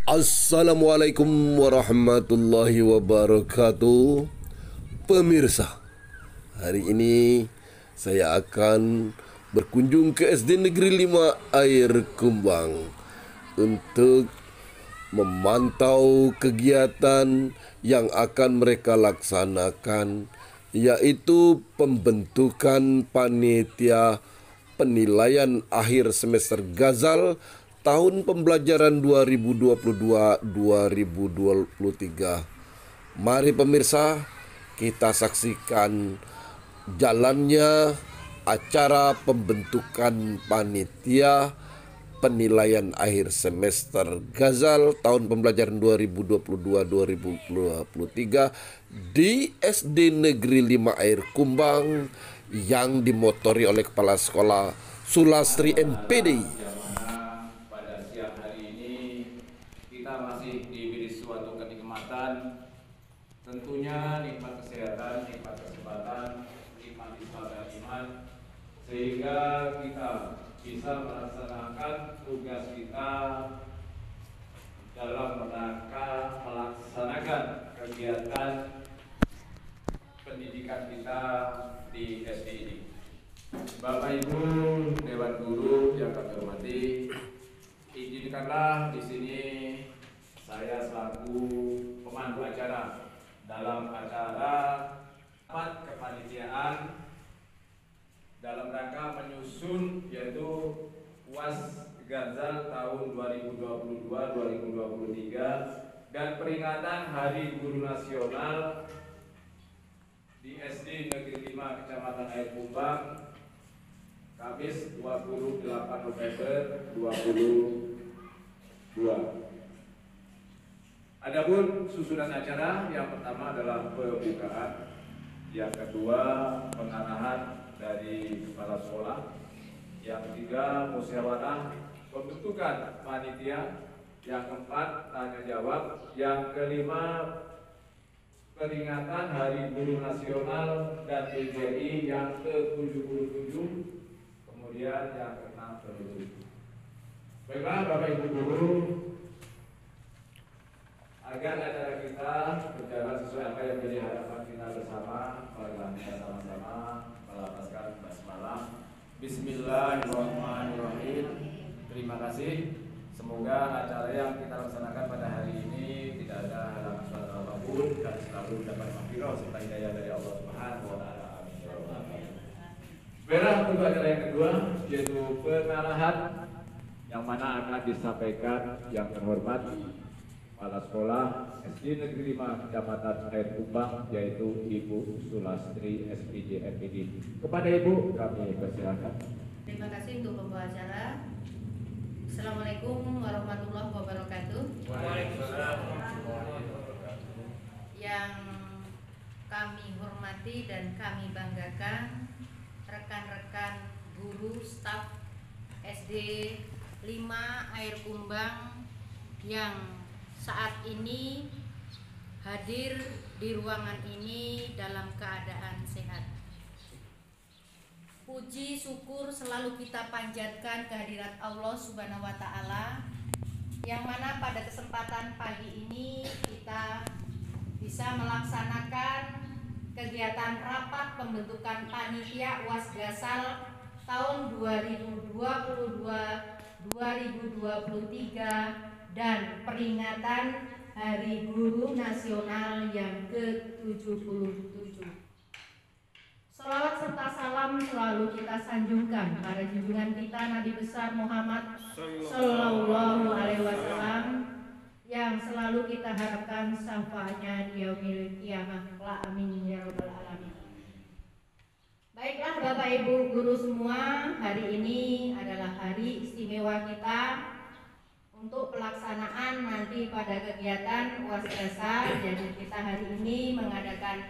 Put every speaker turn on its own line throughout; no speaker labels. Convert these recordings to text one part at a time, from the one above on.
Assalamualaikum warahmatullahi wabarakatuh. Pemirsa, hari ini saya akan berkunjung ke SD Negeri 5 Air Kumbang untuk memantau kegiatan yang akan mereka laksanakan, yaitu pembentukan panitia penilaian akhir semester Ghazal tahun pembelajaran 2022-2023. Mari pemirsa, kita saksikan jalannya acara pembentukan panitia penilaian akhir semester Ghazal tahun pembelajaran 2022-2023 di SD Negeri 5 Air Kumbang yang dimotori oleh Kepala Sekolah Sulastri MPD.
Pada siang hari ini kita masih diberi suatu kenikmatan, tentunya nikmat kesehatan, nikmat kesempatan, nikmat ibadah iman, sehingga kita bisa melaksanakan tugas kita dalam rangka melaksanakan kegiatan pendidikan kita di SD ini. Bapak Ibu Dewan Guru yang kami hormati, izinkanlah di sini saya selaku pemandu acara dalam acara rapat kepanitiaan dalam rangka menyusun yaitu UAS Ghazal tahun 2022-2023 dan peringatan Hari Guru Nasional di SD Negeri 5 Kecamatan Air Kumbang Kamis 28 November 2022. Adapun susunan acara, yang pertama adalah pembukaan, yang kedua pengarahan dari kepala sekolah, yang ketiga musyawarah pembentukan panitia, yang keempat tanya jawab, yang kelima peringatan Hari Guru Nasional dan PJI yang ke-77, kemudian yang ke-6 penutup. Baiklah Bapak Ibu Guru, agar acara kita berjalan sesuai apa yang menjadi harapan kita bersama, marilah kita sama-sama melafazkan basmalah. Bismillahirrahmanirrahim. Terima kasih. Semoga acara yang kita laksanakan pada hari ini tidak ada halangan suatu apapun dan selalu dapat maghfirah serta hidayah dari Allah Subhanahu wa taala. Amin. Baiklah, untuk acara yang kedua yaitu pengarahan yang mana akan disampaikan yang terhormat Kepala Sekolah SD Negeri 5 Kecamatan Air Kumbang, yaitu Ibu Sulastri SPJ MPD. Kepada Ibu kami persilakan.
Terima kasih untuk pembawa acara. Assalamualaikum warahmatullahi wabarakatuh.
Waalaikumsalam.
Yang kami hormati dan kami banggakan rekan-rekan guru staf SD 5 Air Kumbang yang saat ini hadir di ruangan ini dalam keadaan sehat. Puji syukur selalu kita panjatkan kehadirat Allah Subhanahu wa taala, yang mana pada kesempatan pagi ini kita bisa melaksanakan kegiatan rapat pembentukan panitia UAS Ghazal tahun 2022-2023 dan peringatan Hari Guru Nasional yang ke-77. Salawat serta salam selalu kita sanjungkan pada junjungan kita Nabi besar Muhammad Sallallahu Alaihi Wasallam yang selalu kita harapkan syafaatnya di yaumil qiyamah. Amin ya rabbal alamin. Baiklah Bapak Ibu guru semua, hari ini adalah hari istimewa kita untuk pelaksanaan nanti pada kegiatan UAS Ghazal. Jadi kita hari ini mengadakan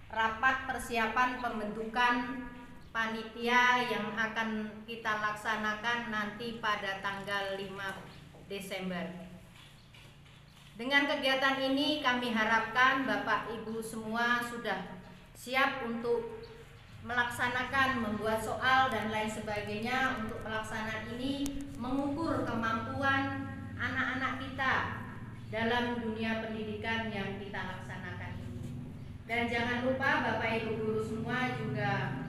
rapat persiapan pembentukan panitia yang akan kita laksanakan nanti pada tanggal 5 Desember. Dengan kegiatan ini kami harapkan Bapak Ibu semua sudah siap untuk melaksanakan, membuat soal dan lain sebagainya. Untuk pelaksanaan ini mengukur kemampuan anak-anak kita dalam dunia pendidikan yang kita laksanakan ini. Dan jangan lupa Bapak Ibu guru semua juga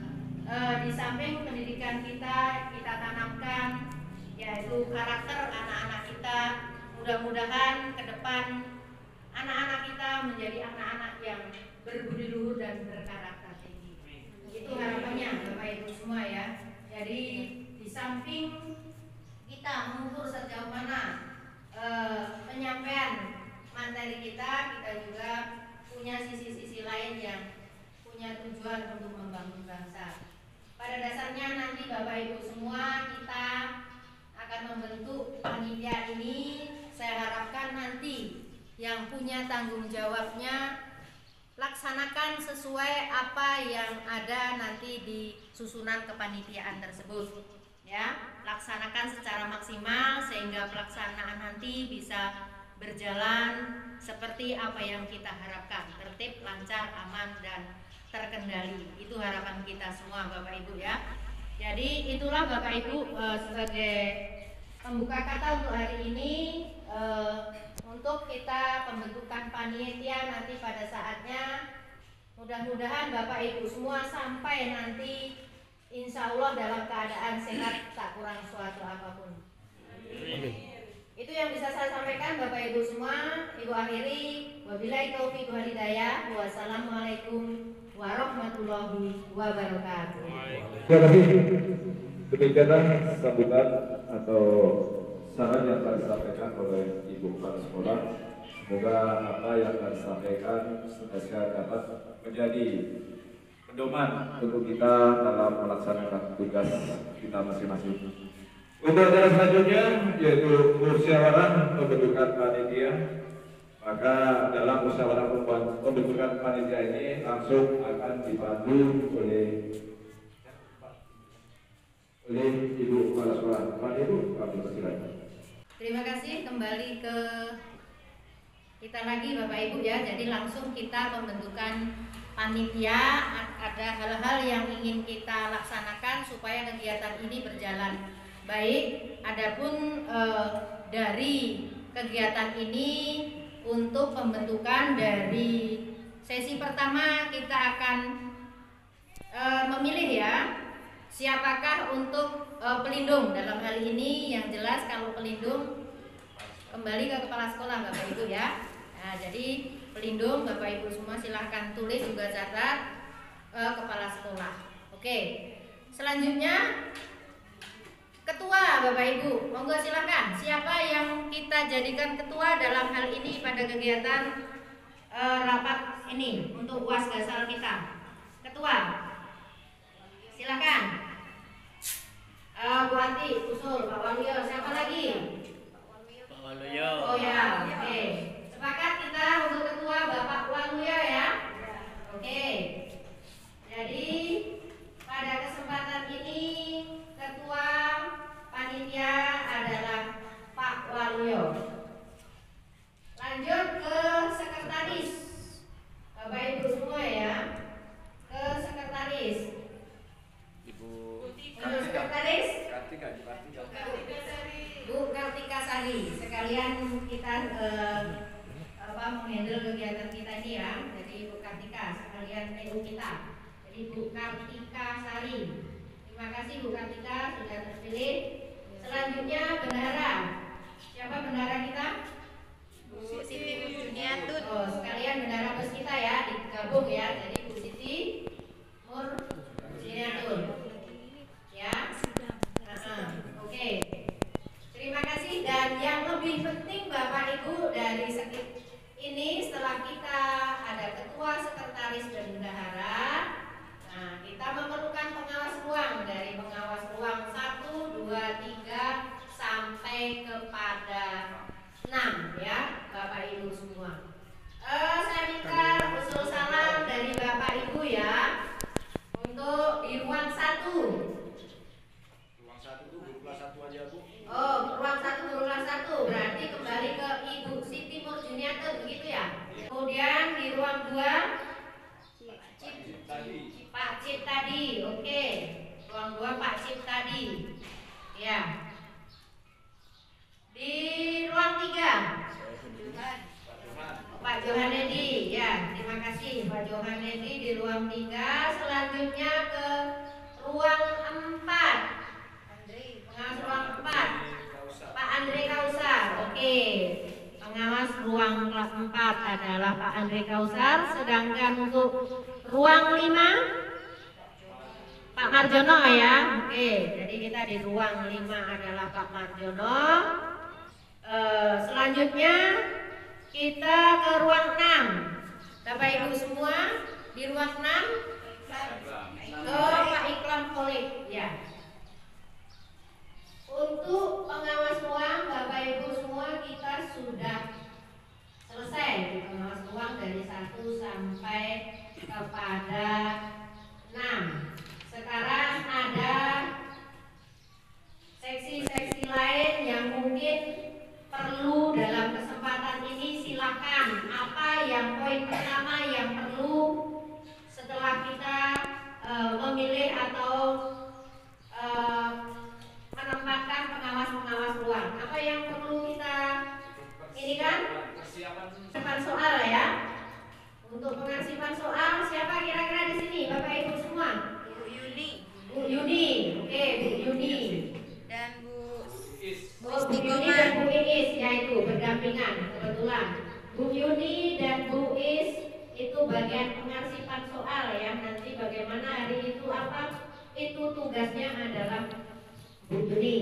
di samping pendidikan kita tanamkan yaitu karakter anak-anak kita. Mudah-mudahan ke depan anak-anak kita menjadi anak-anak yang berbudi luhur dan berkarakter tinggi. Itu harapannya Bapak Ibu semua ya. Jadi di samping kita mengukur sejauh mana penyampaian materi kita juga punya sisi-sisi lain yang punya tujuan untuk membangun bangsa. Pada dasarnya nanti Bapak Ibu semua kita akan membentuk panitia ini. Saya harapkan nanti yang punya tanggung jawabnya laksanakan sesuai apa yang ada nanti di susunan kepanitiaan tersebut ya. Laksanakan secara maksimal sehingga pelaksanaan nanti bisa berjalan seperti apa yang kita harapkan, tertib, lancar, aman, dan terkendali. Itu harapan kita semua Bapak Ibu ya. Jadi itulah Bapak Ibu sebagai pembuka kata untuk hari ini. Untuk kita pembentukan panitia nanti pada saatnya, mudah-mudahan Bapak Ibu semua sampai nanti insya Allah dalam keadaan sehat, tak kurang suatu apapun. Amin. Itu yang bisa saya sampaikan Bapak Ibu semua. Ibu akhiri, wabillahi taufiq wal hidayah. Wassalamualaikum warahmatullahi wabarakatuh.
Terima kasih. Demikianlah sambutan atau saran yang telah disampaikan oleh Ibu Kepala Sekolah. Semoga apa yang telah disampaikan senantiasa dapat menjadi pedoman untuk kita dalam melaksanakan tugas kita masing-masing. Untuk acara selanjutnya yaitu musyawarah pembentukan panitia. Maka dalam musyawarah pembentukan panitia ini langsung akan dipandu oleh Ibu Kepala Sekolah. Pak Ibu, kami persilakan.
Terima kasih, kembali ke kita lagi Bapak Ibu ya. Jadi langsung kita pembentukan panitia. Ada hal-hal yang ingin kita laksanakan supaya kegiatan ini berjalan baik. Adapun dari kegiatan ini untuk pembentukan dari sesi pertama kita akan memilih ya siapakah untuk pelindung. Dalam hal ini yang jelas kalau pelindung kembali ke kepala sekolah Bapak Ibu ya. Nah, jadi pelindung Bapak Ibu semua silahkan tulis juga catat kepala sekolah. Oke, selanjutnya ketua Bapak Ibu, monggo silahkan. Siapa yang kita jadikan ketua dalam hal ini pada kegiatan rapat ini untuk UAS Gasal kita? Ketua, silakan. Bu Ati, usul Pak Waluyo, siapa lagi?
Pak Waluyo.
Oh ya, oke. Sepakat kita untuk ketua Bapak Waluyo ya. Oke. Jadi pada kesempatan ini ketua panitia adalah Pak Waluyo. Lanjut ke sekretaris. Bapak Ibu semua ya. Ke sekretaris. Untuk sekretaris Bu Kartika Sari. Sekalian kita menghandle kegiatan kita ini ya. Jadi Bu Kartika sekalian PU kita. Jadi Bu Kartika Sari. Terima kasih Bu Kartika sudah terpilih. Selanjutnya bendahara. Siapa bendahara kita? Bu Siti Murjuniatun. Oh, sekalian bendahara bus kita ya, digabung ya. Jadi Bu Siti Murjuniatun. Ya. Oke. Terima kasih. Dan yang lebih penting Bapak Ibu dari ini setelah kita ada ketua, sekretaris dan bendahara, nah kita memerlukan pengawas ruang dari pengawas ruang 1, 2, 3 sampai kepada 6 ya Bapak Ibu semua. Saya minta usul salam dari Bapak Ibu ya untuk di ruang 1. Oh, ruang 1 berulang 1 berarti kembali ke Ibu Siti Murjuniatun begitu ya. Kemudian di ruang 2 Pak Cip tadi. Oke. Ruang 2 Pak Cip tadi. Ya. Di ruang 3 Johanedi di ruang 3. Selanjutnya ke ruang 4. Pengawas ruang 4. Pak Andre Kausar. Oke. Pengawas ruang 4 adalah Pak Andre Kausar. Sedangkan untuk ruang 5 Pak Marjono ya. Oke. Jadi kita di ruang 5 adalah Pak Marjono. Selanjutnya kita ke ruang 6. Bapak Ibu semua di ruang 6 ke Pak Iklan Polik ya. Untuk pengawas ruang Bapak Ibu semua kita sudah selesai di pengawas ruang dari 1 sampai kepada 6. Sekarang ada seksi-seksi lain yang mungkin perlu dalam kesempatan ini. Silakan apa yang poin pertama yang perlu setelah kita memilih atau menempatkan pengawas-pengawas ruang. Apa yang perlu kita ini kan? Persiapan soal ya. Untuk pengarsipan soal siapa kira-kira di sini? Bapak Ibu semua? Bu Yuni. Oke, Bu Yuni.
Dan Bu
Yuni dan Bu Iis ya, itu berdampingan kebetulan. Bu Yuni dan Bu Iis itu bagian pengarsipan soal ya. Nanti bagaimana hari itu apa? Itu tugasnya adalah Bu Yuni.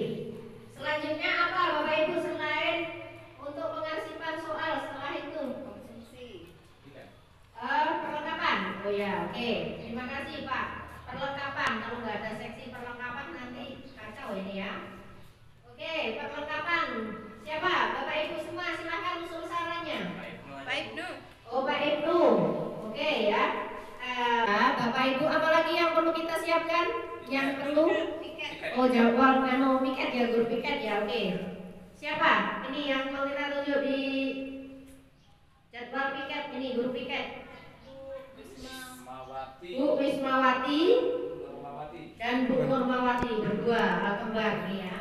Selanjutnya apa Bapak Ibu selain untuk pengarsipan soal setelah itu? Perlengkapan. Oh ya, oke. Terima kasih Pak. Perlengkapan. Kalau nggak ada seksi perlengkapan nanti kacau ini ya. Oke, perlengkapan. Siapa? Bapak Ibu semua silahkan usul sarannya.
Pak Ibnu.
Oh, Pak Ibnu. Oke ya. Bapak Ibu apalagi yang perlu kita siapkan? Yang perlu? Oh, jadwal piket ya, guru piket ya. Oke. Siapa? Ini yang mau kita tunjuk di jadwal piket ini, guru piket. Bu Wismawati dan Bu Nurmawati berdua kembar nih ya.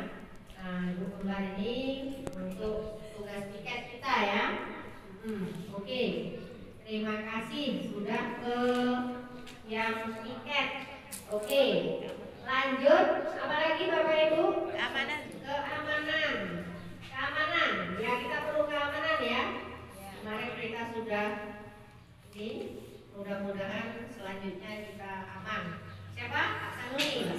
Nah, Bu kembar ini untuk tugas piket kita ya. Oke. Terima kasih sudah ke yang piket. Oke. Lanjut, apa lagi Bapak Ibu?
Keamanan.
Keamanan. Ya, kita perlu keamanan ya. Kemarin kita sudah ini, mudah-mudahan selanjutnya kita aman. Siapa? Pak Sanuni.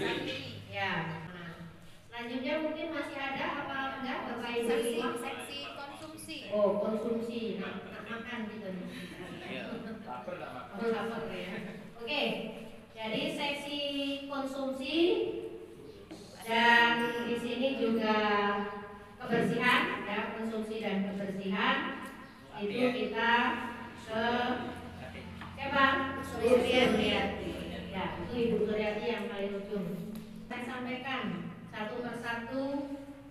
Ya. Nah, selanjutnya mungkin masih ada apa enggak Bapak Ibu?
Seksi konsumsi.
Oh, konsumsi. Nak makan gitu nih. Lapar ya. Oke. Jadi seksi konsumsi dan di sini juga kebersihan ya, konsumsi dan kebersihan. Itu kita ke siapa? Suryati. Ya, itu Ibu Suryati yang paling ujung. Saya sampaikan satu persatu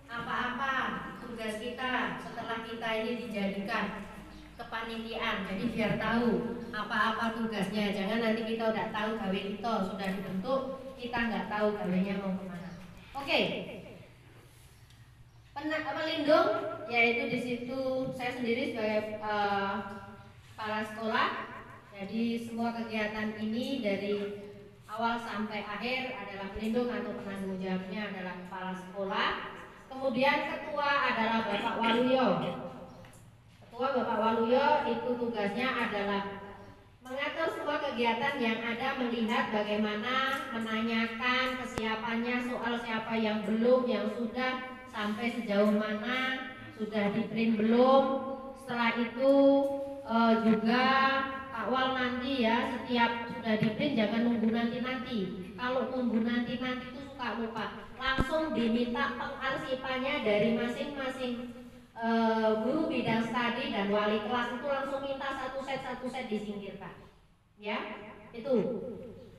apa-apa tugas kita setelah kita ini dijadikan kepanitiaan. Jadi biar tahu apa-apa tugasnya. Jangan nanti kita udah tahu gawe kita sudah dibentuk, kita nggak tahu gawenya mau kemana. Oke. Pelindung, yaitu di situ saya sendiri sebagai kepala sekolah. Jadi semua kegiatan ini dari awal sampai akhir adalah pelindung atau penanggung jawabnya adalah kepala sekolah. Kemudian ketua adalah Bapak Waluyo. Ketua Bapak Waluyo itu tugasnya adalah mengatur semua kegiatan yang ada, melihat bagaimana, menanyakan kesiapannya soal siapa yang belum, yang sudah, sampai sejauh mana, sudah di print belum. Setelah itu juga Pak Wal nanti ya, setiap sudah di print jangan nunggu nanti-nanti. Kalau nunggu nanti-nanti itu suka lupa. Langsung diminta pengarsipannya dari masing-masing guru bidang studi dan wali kelas, itu langsung minta satu set disingkirkan. Ya, itu.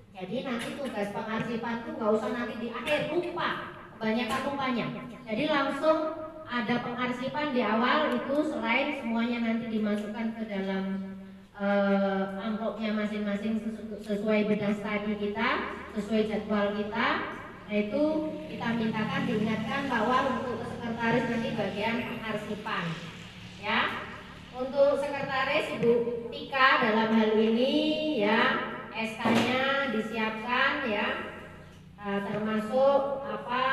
Jadi nanti tugas pengarsipan itu nggak usah nanti di akhir, lupa. Kebanyakan lupanya. Jadi langsung ada pengarsipan di awal itu, selain semuanya nanti dimasukkan ke dalam amplopnya masing-masing sesuai bidang studi kita, sesuai jadwal kita. Nah itu kita mintakan diingatkan bahwa untuk sekretaris nanti bagian pengarsipan, ya. Untuk sekretaris Ibu Tika dalam hal ini ya ya SK-nya disiapkan ya, termasuk apa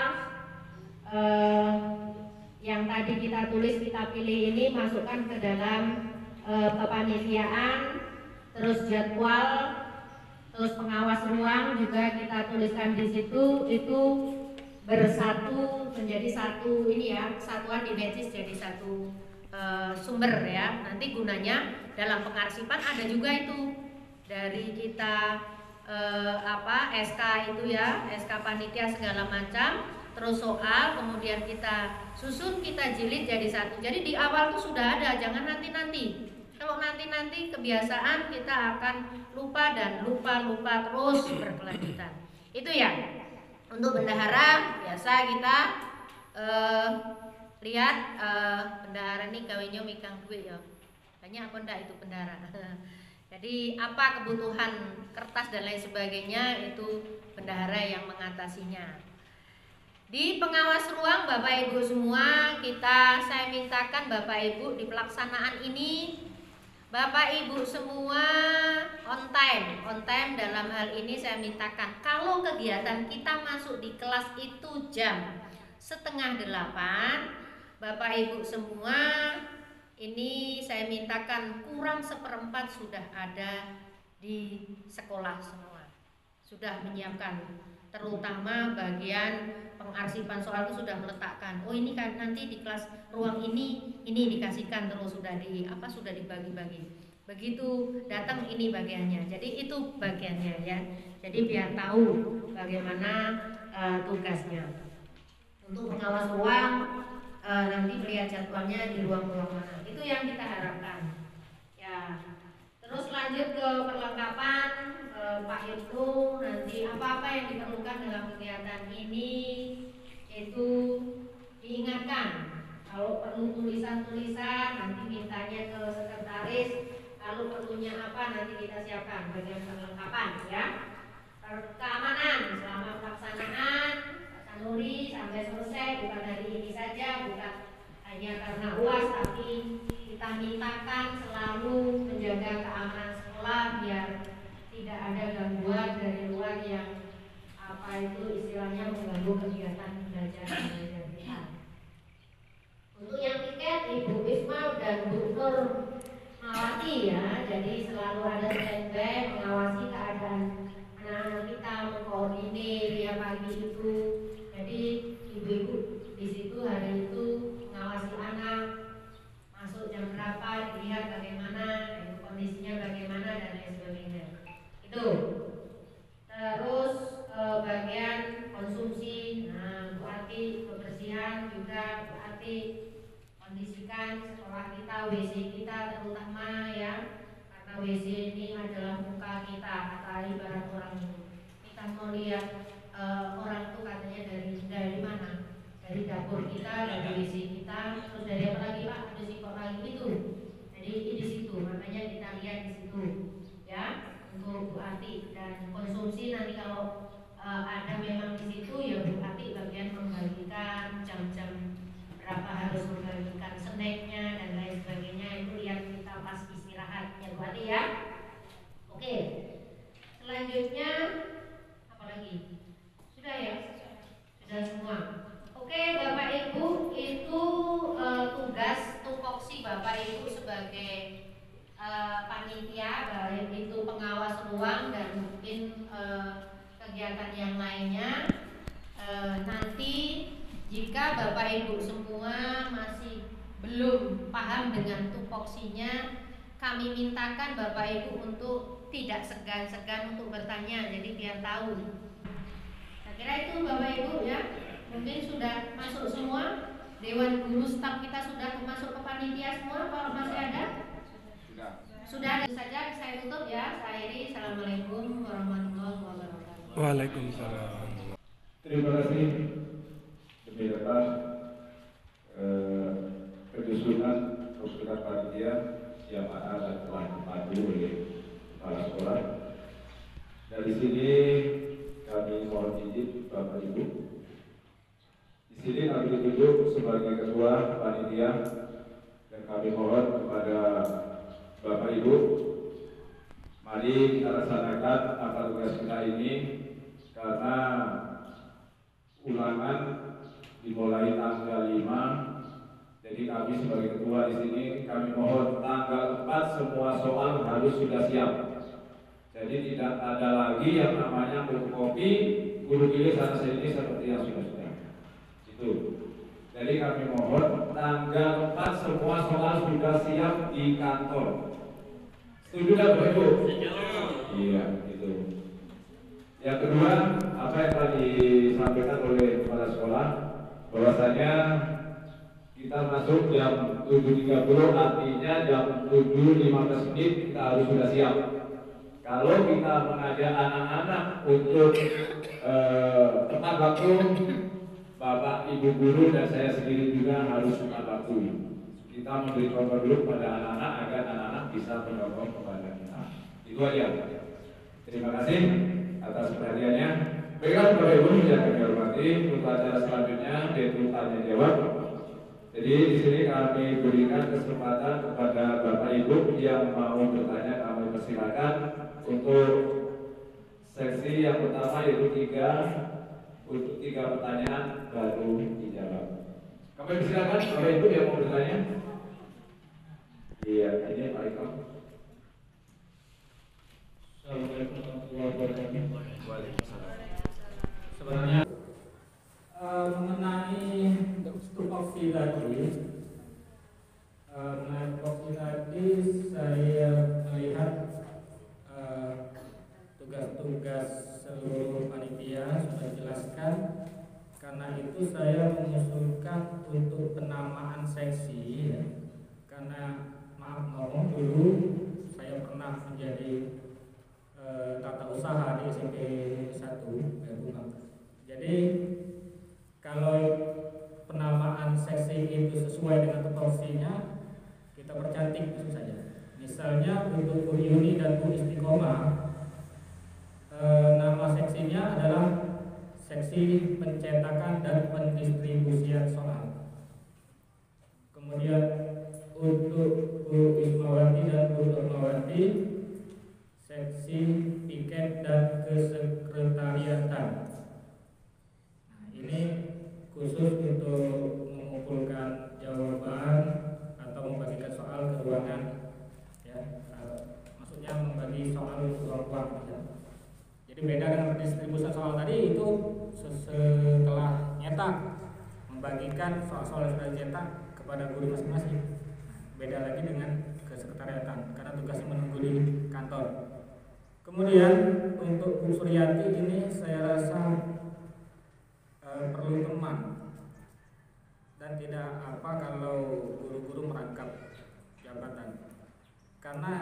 yang tadi kita tulis kita pilih ini masukkan ke dalam kepanitiaan, terus jadwal, terus pengawas ruang juga kita tuliskan di situ, itu bersatu menjadi satu ini ya, kesatuan dimensi jadi satu sumber ya. Nanti gunanya dalam pengarsipan ada juga itu dari kita SK itu ya, SK panitia segala macam, terus soal, kemudian kita susun, kita jilid jadi satu. Jadi di awal tuh sudah ada, jangan nanti-nanti. Kalau nanti-nanti kebiasaan kita akan lupa dan lupa terus berkelanjutan. Itu ya. Untuk bendahara biasa kita lihat bendahara ini kawinnya mikang duit ya. Tanya apa ndak itu bendahara. Jadi apa kebutuhan kertas dan lain sebagainya itu bendahara yang mengatasinya. Di pengawas ruang Bapak Ibu semua, saya mintakan Bapak Ibu di pelaksanaan ini Bapak Ibu semua on time dalam hal ini saya mintakan kalau kegiatan kita masuk di kelas itu jam 7:30, Bapak Ibu semua ini saya mintakan kurang 1/4 sudah ada di sekolah semua, sudah menyiapkan, terutama bagian pengarsipan soal itu sudah meletakkan. Oh ini kan nanti di kelas ruang ini dikasihkan, terus sudah dibagi-bagi. Begitu datang ini bagiannya. Jadi itu bagiannya ya. Jadi biar tahu bagaimana tugasnya. Untuk pengawas ruang nanti melihat jadwalnya di ruang-ruang mana. Itu yang kita harapkan. Ya. Terus lanjut ke perlengkapan Pak Yusuf, nanti apa-apa yang diperlukan dalam kegiatan ini itu diingatkan. Kalau perlu tulisan-tulisan nanti mintanya ke sekretaris. Kalau perlunya apa nanti kita siapkan bagian perlengkapan ya. Keamanan selama pelaksanaan Pak Nuri sampai selesai, bukan hari ini saja, bukan hanya karena UAS, tapi kita mintakan selalu menjaga keamanan sekolah biar tidak ada gangguan dari luar yang istilahnya mengganggu kegiatan belajar kita. Untuk yang tiket Ibu Isma dan Bu Nur mengawasi ya, jadi selalu ada standby mengawasi keadaan anak-anak kita, mengkoordinir ya pagi itu. Jadi ibu-ibu di situ hari itu mengawasi anak masuk jam berapa, dilihat bagaimana, kondisinya bagaimana dan lain sebagainya. Itu. Terus bagian konsumsi, Bu Ati kebersihan juga, Bu Ati kondisikan sekolah kita, WC kita terutama ya, karena WC ini adalah muka kita, kata ibarat orang itu. Kita mau lihat orang itu katanya dari mana? Dari dapur kita, dari WC kita, terus dari apa lagi Pak? Ada sikok lagi itu. Jadi di situ, makanya kita lihat di situ, ya, untuk Bu Ati. Dan konsumsi nanti kalau ada memang di situ ya Bu Ati bagian membagikan jam-jam berapa harus membagikan snacknya dan lain sebagainya, itu lihat kita pas istirahat ya Bu Ati ya. Oke, selanjutnya apa lagi? Sudah ya? Sudah semua. Oke Bapak Ibu, itu tugas tupoksi Bapak Ibu sebagai panitia, baik itu pengawas ruang dan mungkin kegiatan yang lainnya. Nanti jika Bapak Ibu semua masih belum paham dengan tupoksinya, kami mintakan Bapak Ibu untuk tidak segan-segan untuk bertanya, jadi biar tahu. Saya kira itu Bapak Ibu ya. Mungkin sudah masuk semua. Dewan guru staf kita sudah masuk ke panitia semua, kalau masih ada? Sudah. Itu saja saya tutup ya. Saya akhiri. Assalamualaikum warahmatullahi wabarakatuh.
Waalaikumsalam.
Terima kasih demi atas kejujuran usulan panitia yang ada dan telah dipandu oleh kepala sekolah. Dari sini kami mohon izin Bapak Ibu. Di sini kami ditunjuk sebagai ketua panitia dan kami mohon kepada Bapak Ibu Mari kita laksanakan apa tugas kita ini, karena ulangan dimulai tanggal 5. Jadi kami sebagai ketua di sini, kami mohon tanggal 4 semua soal harus sudah siap. Jadi tidak ada lagi yang namanya fotokopi guru pilih sana sini seperti yang sudah. Itu. Jadi kami mohon tanggal 4 semua soal sudah siap di kantor. Setuju tak Bapak Ibu? Iya, itu. Yang kedua, apa yang telah disampaikan oleh kepala sekolah, bahwasanya kita masuk jam 7.30, artinya jam 7.15 menit kita harus sudah siap. Kalau kita mengajak anak-anak untuk tepat waktu, Bapak Ibu guru dan saya sendiri juga harus tepat waktu. Kita memberi contoh dulu pada anak-anak agar anak-anak bisa mendorong kepada kita. Itu aja. Terima kasih atas perhatiannya. Baiklah Bapak Ibu yang kami hormati, untuk acara selanjutnya yaitu tanya jawab. Jadi di sini kami berikan kesempatan kepada Bapak Ibu yang mau bertanya, kami persilakan untuk seksi yang pertama yaitu 3 pertanyaan baru dijawab. Kami persilakan Bapak Ibu yang mau bertanya. Iya, ini Pak Iko.
Assalamualaikum warahmatullahi wabarakatuh.
Waalaikumsalam.
Sebenarnya mengenai tupoksi tadi, saya melihat tugas-tugas seluruh panitia sudah dijelaskan. Karena itu saya mengusulkan untuk penamaan seksi, ya. Karena maaf ngomong dulu saya pernah menjadi tata usaha di SMP 1, Jadi kalau penamaan seksi itu sesuai dengan tupoksinya, kita percantik itu saja. Misalnya untuk Bu Yuni dan Bu Istiqomah, nama seksinya adalah seksi pencetakan dan pendistribusian soal. Kemudian untuk Bu Ismawati dan Bu Nurmawati, seksi piket dan kesekretariatan. Nah, ini khusus untuk mengumpulkan jawaban atau membagikan soal ke ruangan, ya. Maksudnya membagi soal ke ruang-ruang, ya. Jadi beda dengan pendistribusian soal tadi, itu setelah nyetak, membagikan soal-soal yang sudah dicetak kepada guru masing-masing. Beda lagi dengan kesekretariatan karena tugasnya menunggu di kantor. Kemudian untuk Bu Suryati ini saya rasa perlu teman, dan tidak apa kalau guru-guru merangkap jabatan, karena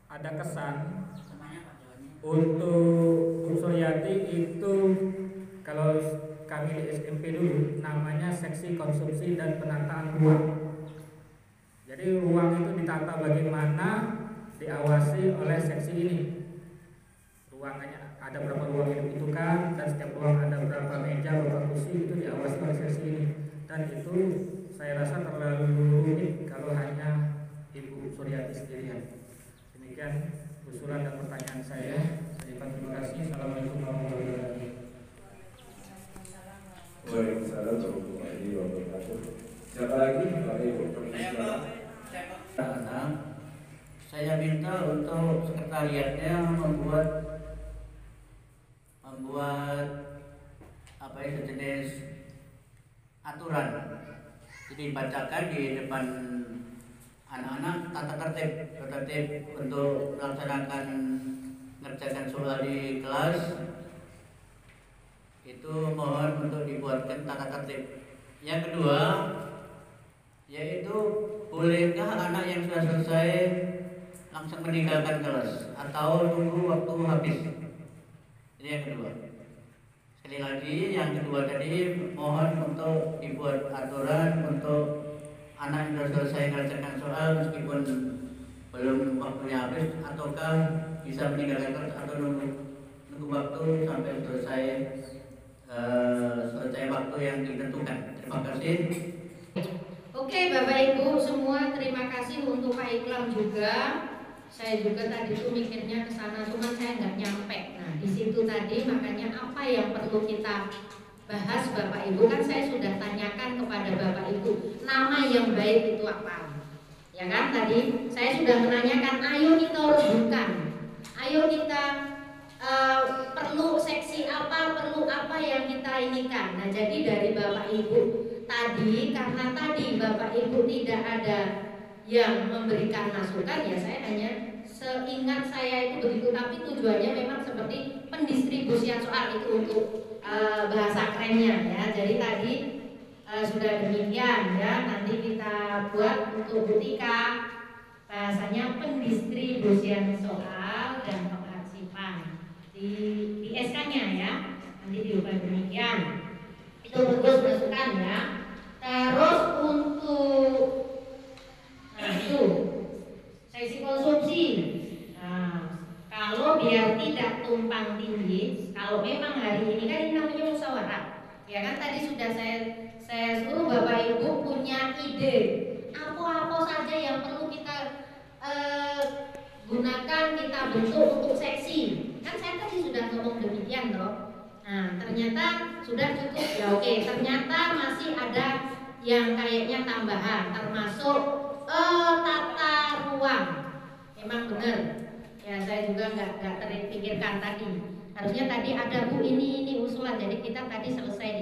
ada kesan untuk Bu Suryati itu, kalau kami di SMP dulu namanya seksi konsumsi dan penataan ruang. Jadi ruang itu ditata bagaimana, diawasi oleh seksi ini. Ruangannya ada berapa ruang yang dibutuhkan, dan setiap ruang ada berapa meja, berapa kursi, itu diawasi oleh seksi ini. Dan itu saya rasa terlalu rumit kalau hanya Ibu Suryati sendirian. Demikian usulan dan pertanyaan saya. Terima kasih. Assalamualaikum warahmatullahi wabarakatuh.
Waalaikumsalam warahmatullahi wabarakatuh. Siapa lagi? Bapak Ibu.
Saya minta untuk sekretariatnya membuat apa ya, sejenis aturan. Jadi dibacakan di depan anak-anak tata tertib untuk melaksanakan mengerjakan soal di kelas. Itu mohon untuk dibuatkan tata tertib. Yang kedua, yaitu bolehkah anak yang sudah selesai langsung meninggalkan kelas atau tunggu waktu habis? Ini yang kedua. Sekali lagi, yang kedua tadi mohon untuk dibuat aturan untuk anak yang sudah selesai mengerjakan soal meskipun belum waktunya habis, ataukah bisa meninggalkan kelas atau nunggu waktu sampai selesai waktu yang ditentukan. Terima kasih.
Oke Bapak Ibu semua, terima kasih untuk Pak Iklam juga. saya juga tadi tuh mikirnya ke sana, cuman saya nggak nyampe. Nah, di situ tadi makanya apa yang perlu kita bahas Bapak Ibu, kan saya sudah tanyakan kepada Bapak Ibu, nama yang baik itu apa? Ya kan, tadi saya sudah menanyakan, ayo kita rujukan, ayo kita perlu seksi apa, perlu apa yang kita inikan. Nah, jadi dari Bapak Ibu tadi, karena tadi Bapak Ibu tidak ada yang memberikan masukan, ya saya hanya seingat saya itu begitu, tapi tujuannya memang seperti pendistribusian soal itu untuk bahasa kerennya ya. Jadi tadi sudah demikian ya, nanti kita buat untuk Bu Tika bahasanya pendistribusian soal dan pengarsipan di SK-nya ya, nanti diubah demikian. Itu terus masukan ya. Terus untuk itu seksi konsumsi. Nah, kalau biar tidak tumpang tindih, kalau memang hari ini kan ini namanya musyawarah, ya kan tadi sudah saya suruh Bapak Ibu punya ide apa-apa saja yang perlu kita gunakan, kita bentuk untuk seksi. Kan saya tadi sudah ngomong demikian loh. Nah, ternyata sudah cukup ya, oke. Ternyata masih ada yang kayaknya tambahan, termasuk tata ruang. Memang benar. Ya, saya juga nggak terpikirkan tadi. Harusnya tadi ada Bu ini usulan. Jadi kita tadi selesai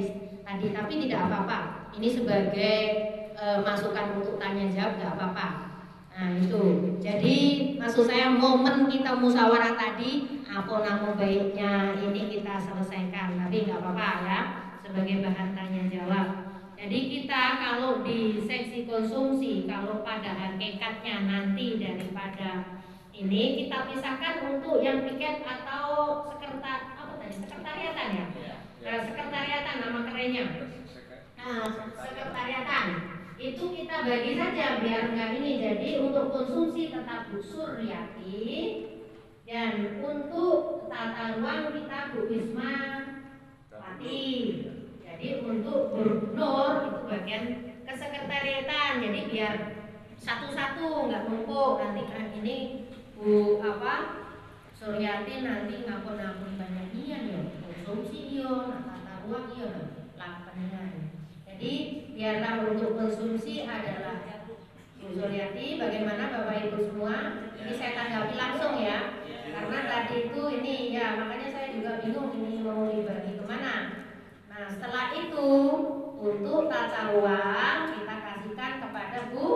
tadi, tapi tidak apa-apa. Ini sebagai masukan untuk tanya jawab, nggak apa-apa. Nah itu. Jadi maksud saya momen kita musyawarah tadi, apa nama baiknya ini kita selesaikan. Tapi nggak apa-apa ya, sebagai bahan tanya jawab. Jadi kita kalau di seksi konsumsi, kalau pada hakikatnya nanti daripada ini kita pisahkan untuk yang piket atau sekretariatan ya. Sekretariatan nama kerennya. Nah, sekretariatan itu kita bagi saja biar nggak ini. Jadi untuk konsumsi tetap Bu Suryati, dan untuk tata ruang kita Bu Wisma Pati. Jadi untuk Bu Nur itu bagian kesekretariatan. Jadi biar satu-satu nggak numpuk. Nanti kan ini Bu Suryati nanti ngapun-ngapun banyak nian ya, konsumsi iyo, tata ruang iyo lah pendengar. Jadi biarlah untuk konsumsi adalah Bu Suryati. Bagaimana Bapak Ibu semua? Ini saya tanggapi langsung ya, karena tadi itu ini ya, makanya saya juga bingung ini mau dibagi kemana. Nah setelah itu untuk tata ruang kita kasihkan kepada Bu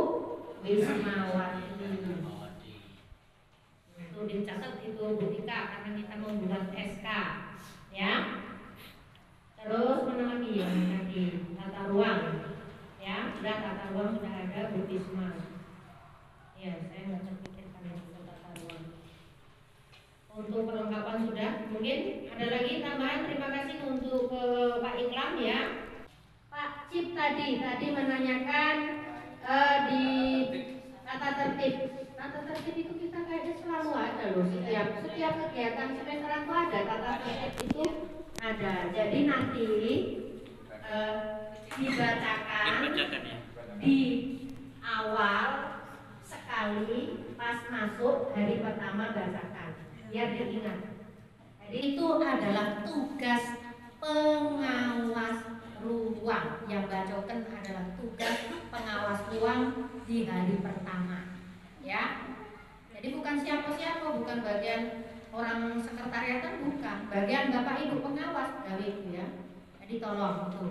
Wismawati. Itu dicatat itu Bu Tika, karena kita membuat SK ya. Terus mana lagi ya tadi tata ruang ya, sudah tata ruang sudah ada Bu Wisma. Ya saya nggak terpikirkan untuk tata ruang. Untuk perlengkapan sudah, mungkin ada lagi tambahan. Terima kasih untuk Pak Iklam ya. Pak Cip tadi menanyakan di tata tertib. Tata tertib itu kita kayaknya selalu ada loh, setiap kegiatan semesteran itu ada tata tertib itu ada. Jadi nanti dibacakan di awal sekali pas masuk hari pertama, bacakan biar diingat. Jadi itu adalah tugas pengawas ruang, yang bacokan adalah tugas pengawas ruang di hari pertama ya. Jadi bukan siapa-siapa, bukan bagian orang sekretariatan, bukan, bagian Bapak Ibu pengawas gawe itu ya. Jadi tolong itu.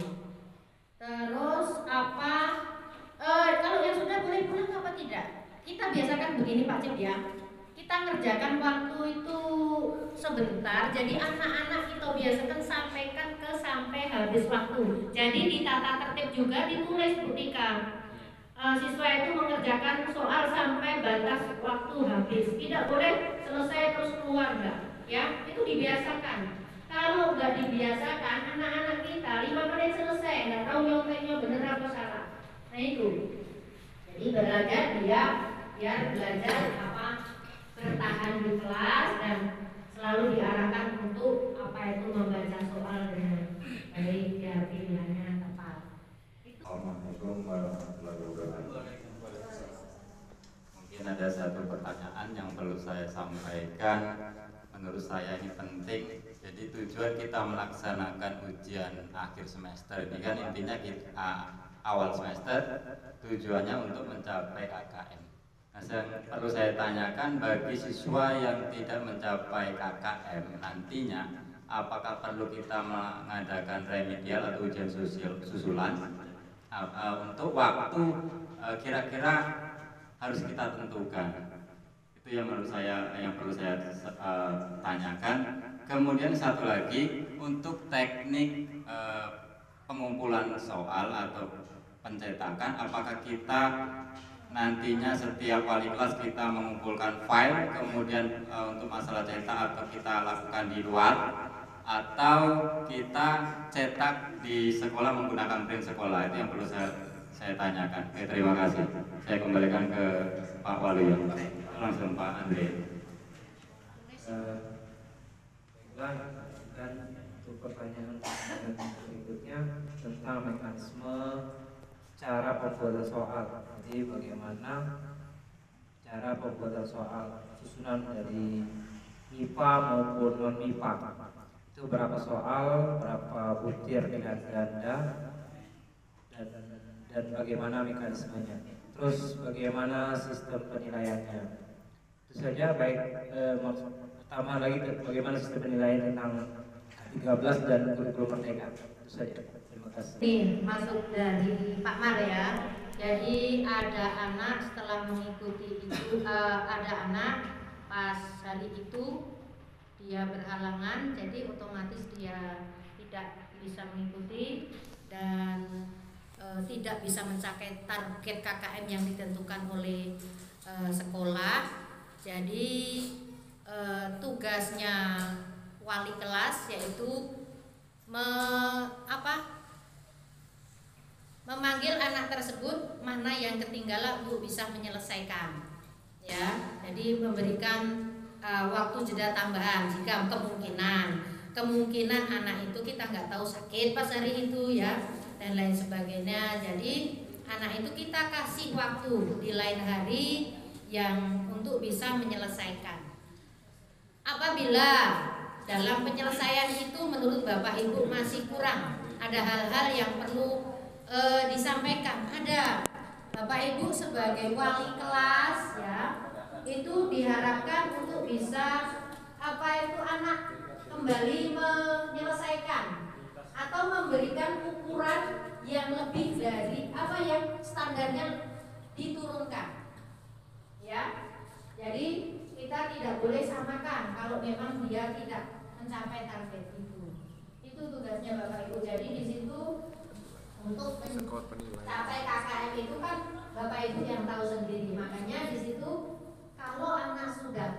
Terus apa kalau yang sudah boleh pulang apa tidak? Kita biasakan begini Pak Cip ya. Kita ngerjakan waktu itu sebentar. Jadi anak-anak kita biasakan sampaikan sampai habis waktu. Jadi di tata tertib juga ditulis Bu Tika. Siswa itu mengerjakan soal sampai batas waktu habis. Tidak boleh selesai terus keluar enggak. Ya, itu dibiasakan. Kalau nggak dibiasakan, anak-anak kita 5 menit selesai, nggak tahu nyonteknya benar apa salah. Nah itu. Jadi belajar biar belajar bertahan di kelas dan selalu diarahkan untuk apa itu membaca soal dengan baik, biar pilihannya tepat.
Assalamualaikum warahmatullahi wabarakatuh.
Mungkin ada satu pertanyaan yang perlu saya sampaikan. Menurut saya ini penting. Jadi tujuan kita melaksanakan ujian akhir semester ini kan intinya kita awal semester tujuannya untuk mencapai KKM. Nah, yang perlu saya tanyakan bagi siswa yang tidak mencapai KKM nantinya, apakah perlu kita mengadakan remedial atau ujian susulan? Untuk waktu kira-kira harus kita tentukan. Itu yang menurut saya yang perlu saya tanyakan. Kemudian satu lagi untuk teknik pengumpulan soal atau pencetakan, apakah kita nantinya setiap wali kelas kita mengumpulkan file, kemudian untuk masalah cetak atau kita lakukan di luar, atau kita cetak di sekolah menggunakan print sekolah? Itu yang perlu saya tanyakan. Oke, terima kasih. Saya kembalikan ke Pak Wali. Langsung Pak Andre.
Dan untuk pertanyaan berikutnya tentang mekanisme cara pembuatan soal. Jadi bagaimana cara pembuatan soal susunan dari MIPA maupun non MIPA, itu berapa soal, berapa butir dengan ganda, dan bagaimana mekanismenya, terus bagaimana sistem penilaiannya. Itu saja. Baik, pertama lagi bagaimana sistem penilaian tentang 13 dan kurikulum merdeka. Itu saja. Terima kasih.
Ini masuk dari Pak Mar ya. Jadi ada anak setelah mengikuti itu, ada anak pas hari itu dia berhalangan, jadi otomatis dia tidak bisa mengikuti dan tidak bisa mencapai target KKM yang ditentukan oleh sekolah. Jadi tugasnya wali kelas yaitu memanggil anak tersebut mana yang ketinggalan untuk bisa menyelesaikan, ya. Jadi memberikan waktu jeda tambahan jika kemungkinan anak itu kita nggak tahu sakit pas hari itu, ya, dan lain sebagainya. Jadi anak itu kita kasih waktu di lain hari yang untuk bisa menyelesaikan. Apabila dalam penyelesaian itu menurut Bapak Ibu masih kurang, ada hal-hal yang perlu disampaikan, ada Bapak Ibu sebagai wali kelas, ya, itu diharapkan untuk bisa anak kembali menyelesaikan atau memberikan ukuran yang lebih dari yang standarnya diturunkan, ya. Jadi kita tidak boleh samakan kalau memang dia tidak mencapai target itu. Itu tugasnya Bapak Ibu. Jadi di situ untuk mencapai KKM itu kan Bapak Ibu yang tahu sendiri. Makanya di situ kalau anak sudah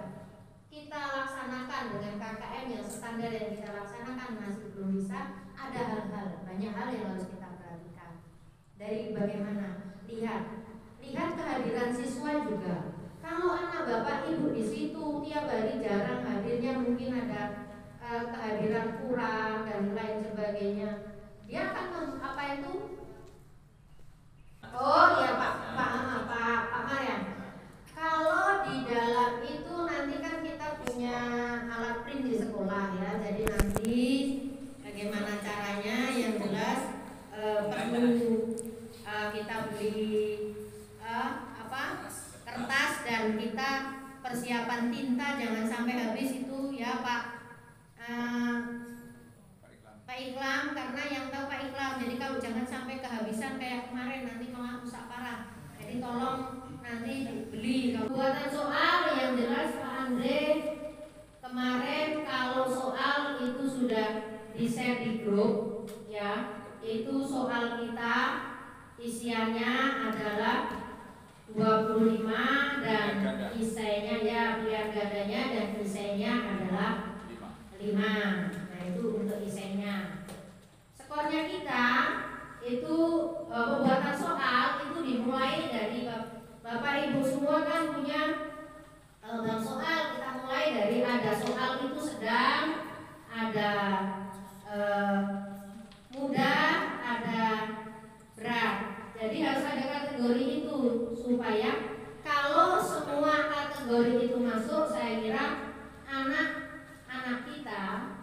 kita laksanakan dengan KKM yang standar yang kita laksanakan masih belum bisa, ada banyak hal yang harus kita perhatikan. Dari bagaimana lihat kehadiran siswa juga. Kalau anak Bapak Ibu di situ tiap hari jarang hadirnya, mungkin ada kehadiran kurang dan lain sebagainya, dia akan Oh ya Pak Mariam. Kalau di dalam itu nanti kan kita punya alat print di sekolah, ya. Jadi nanti bagaimana caranya yang jelas perlu kita beli kertas dan kita persiapan tinta jangan sampai habis itu, ya Pak Iklam, karena yang tahu Pak Iklam. Jadi kalau jangan sampai kehabisan kayak kemarin, nanti malah rusak parah. Jadi tolong nanti dibeli. Buatan soal yang jelas Pak Andre kemarin, kalau soal itu sudah di-share di grup, ya. Itu soal kita isiannya adalah 25 dan isainya, ya, biar gadanya, dan isainya adalah 5. Nah itu untuk isainya. Skornya kita itu pembuatan soal itu dimulai dari Bapak Ibu semua kan punya bang soal. Kita mulai dari ada soal itu sedang, ada mudah, ada berat. Jadi harus ada kategori itu supaya kalau semua video itu masuk, saya kira anak-anak kita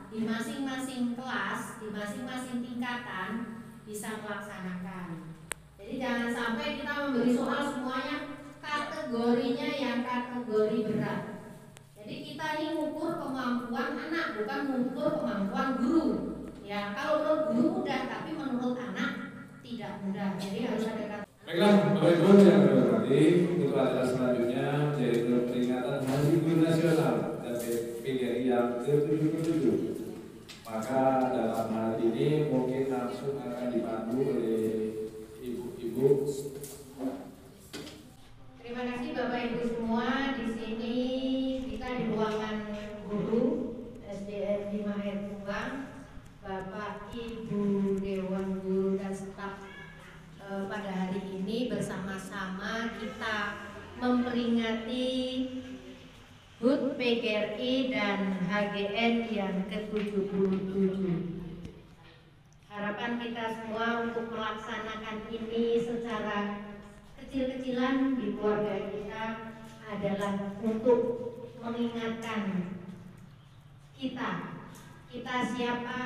di masing-masing kelas, di masing-masing tingkatan bisa melaksanakan. Jadi jangan sampai kita memberi soal semuanya kategorinya yang kategori berat. Jadi kita ini mengukur kemampuan anak, bukan mengukur kemampuan guru. Ya, kalau menurut guru mudah, tapi menurut anak tidak mudah. Jadi harus ada kata.
Baiklah, Bapak Ibu yang berhormati, untuk acara selanjutnya yaitu peringatan Hari Guru Nasional dan PGRI yang ke-77. Maka dalam hal ini mungkin langsung akan dipandu oleh ibu-ibu.
Terima kasih Bapak Ibu semua. Di sini kita di ruangan guru SDN 5R Kumbang, Bapak Ibu Dewan Guru dan staf pada hari ini bersama-sama kita memperingati HUT PGRI dan HGN yang ke-77. Harapan kita semua untuk melaksanakan ini secara kecil-kecilan di keluarga kita adalah untuk mengingatkan kita siapa,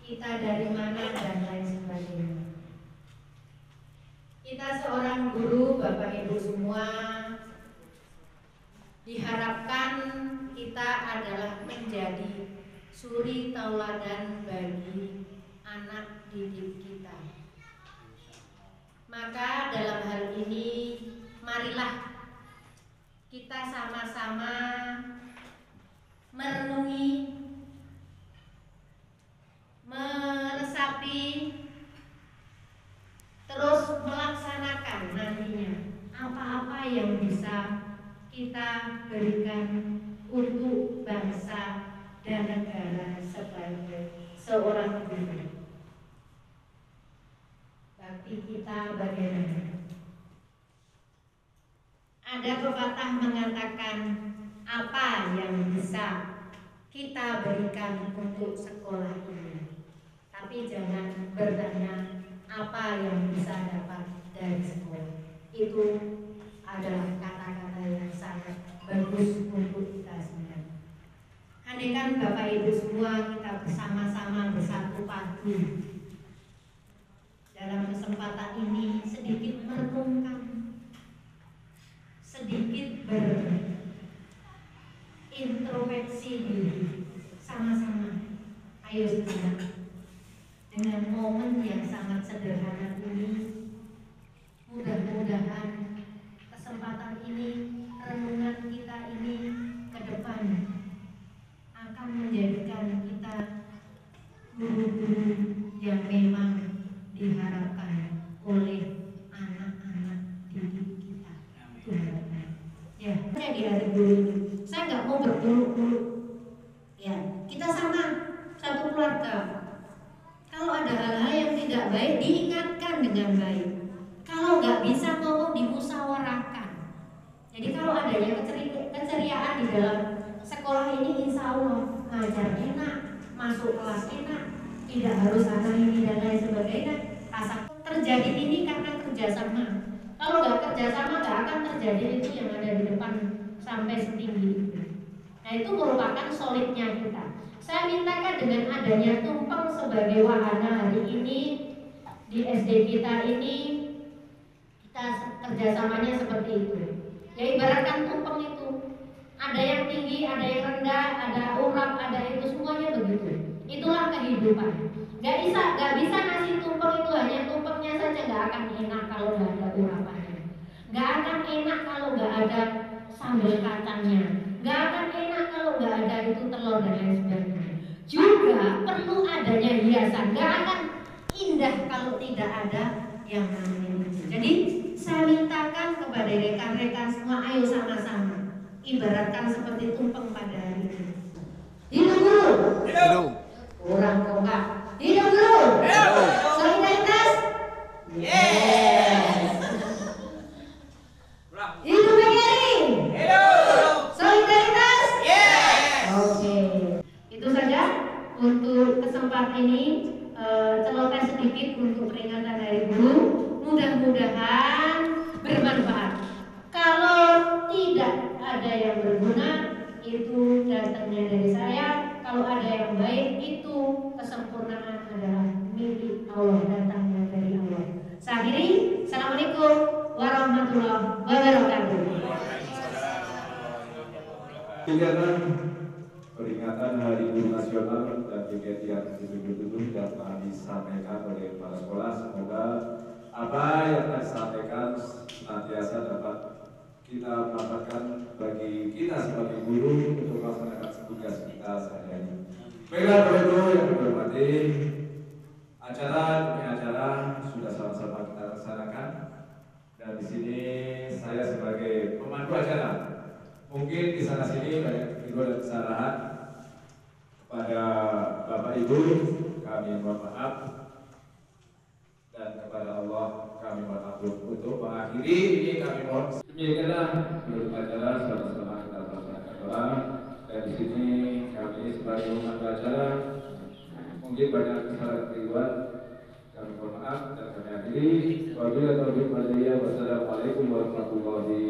kita dari mana, dan lain sebagainya. Kita seorang guru, Bapak Ibu semua, diharapkan kita adalah menjadi suri tauladan bagi anak didik kita. Maka dalam hal ini marilah kita sama-sama merenungi, meresapi, terus melaksanakan nantinya apa-apa yang bisa kita berikan untuk bangsa dan negara sebagai seorang guru. Bakti kita bagaimana? Ada pepatah mengatakan apa yang bisa kita berikan untuk sekolah ini, tapi jangan bertanya apa yang bisa dapat dari sekolah. Itu adalah kata-kata yang sangat bagus untuk kita semua. Andaikan Bapak Ibu semua kita bersama-sama bersatu padu dalam kesempatan ini sedikit merenungkan, sedikit berintrospeksi diri sama-sama. Ayo kita dengan momen yang sangat sederhana ini, mudah-mudahan kesempatan ini, renungan kita ini ke depan akan menjadikan kita guru-guru yang memang diharapkan oleh anak-anak didik kita. Ya, saya di hari guru ini, saya nggak mau berburuk-buruk. Ya, kita sama satu keluarga. Kalau ada hal-hal yang tidak baik, diingatkan dengan baik. Kalau nggak bisa ngomong, dimusyawarahkan. Jadi kalau adanya keceriaan di dalam sekolah ini, insya Allah ngajar enak, masuk kelas enak, tidak harus sana ini dan lain sebagainya. Rasa terjadi ini karena kerjasama. Kalau nggak kerjasama, nggak akan terjadi itu yang ada di depan sampai setinggi itu. Nah, itu merupakan solidnya kita. Saya mintakan dengan adanya tumpeng sebagai wahana hari ini di SD kita ini, kita kerjasamanya seperti itu. Ya, ibaratkan tumpeng itu, ada yang tinggi, ada yang rendah, ada urap, ada itu, semuanya begitu. Itulah kehidupan. Gak bisa ngasih tumpeng itu hanya tumpengnya saja, gak akan enak kalau gak ada urapannya. Gak akan enak kalau gak ada sambal kacangnya. Gak akan enak kalau gak ada itu telur dan lain sebagainya. Juga perlu adanya hiasan. Gak akan indah kalau tidak ada yang namanya. Jadi saya mintakan kepada rekan-rekan semua, ayo sama-sama ibaratkan seperti tumpeng pada hari ini. Hidup guru.
Hidup.
Orang kongkak. Hidup guru.
Hidup.
Solidaritas. Yes. Hidup PGRI.
Hidup.
Solidaritas.
Yes.
Oke. Itu saja untuk kesempatan ini, celoteh sedikit untuk peringatan Hari Guru. Mudah-mudahan bermanfaat. Kalau tidak ada yang
Kegiatan peringatan Hari Guru Nasional dan kegiatan ke-77 yang telah disampaikan oleh kepala sekolah, semoga apa yang akan disampaikan senantiasa dapat kita manfaatkan bagi kita sebagai guru untuk melaksanakan tugas kita sehari-hari. Baiklah Bapak Ibu yang dihormati, acara demi acara sudah sama-sama kita laksanakan, dan di sini saya sebagai pemandu acara. Mungkin di sana sini banyak kekeliruan dan kesalahan. Kepada Bapak Ibu kami mohon maaf, dan kepada Allah kami mohon ampun. Untuk mengakhiri ini kami mohon demikianlah menurut acara sama-sama kita laksanakan doa. Dan di sini kami sebagai pemandu acara mungkin banyak kesalahan kekeliruan, kami mohon maaf dan kami akhiri. Wabillahi taufiq wal hidayah. Wassalamualaikum warahmatullahi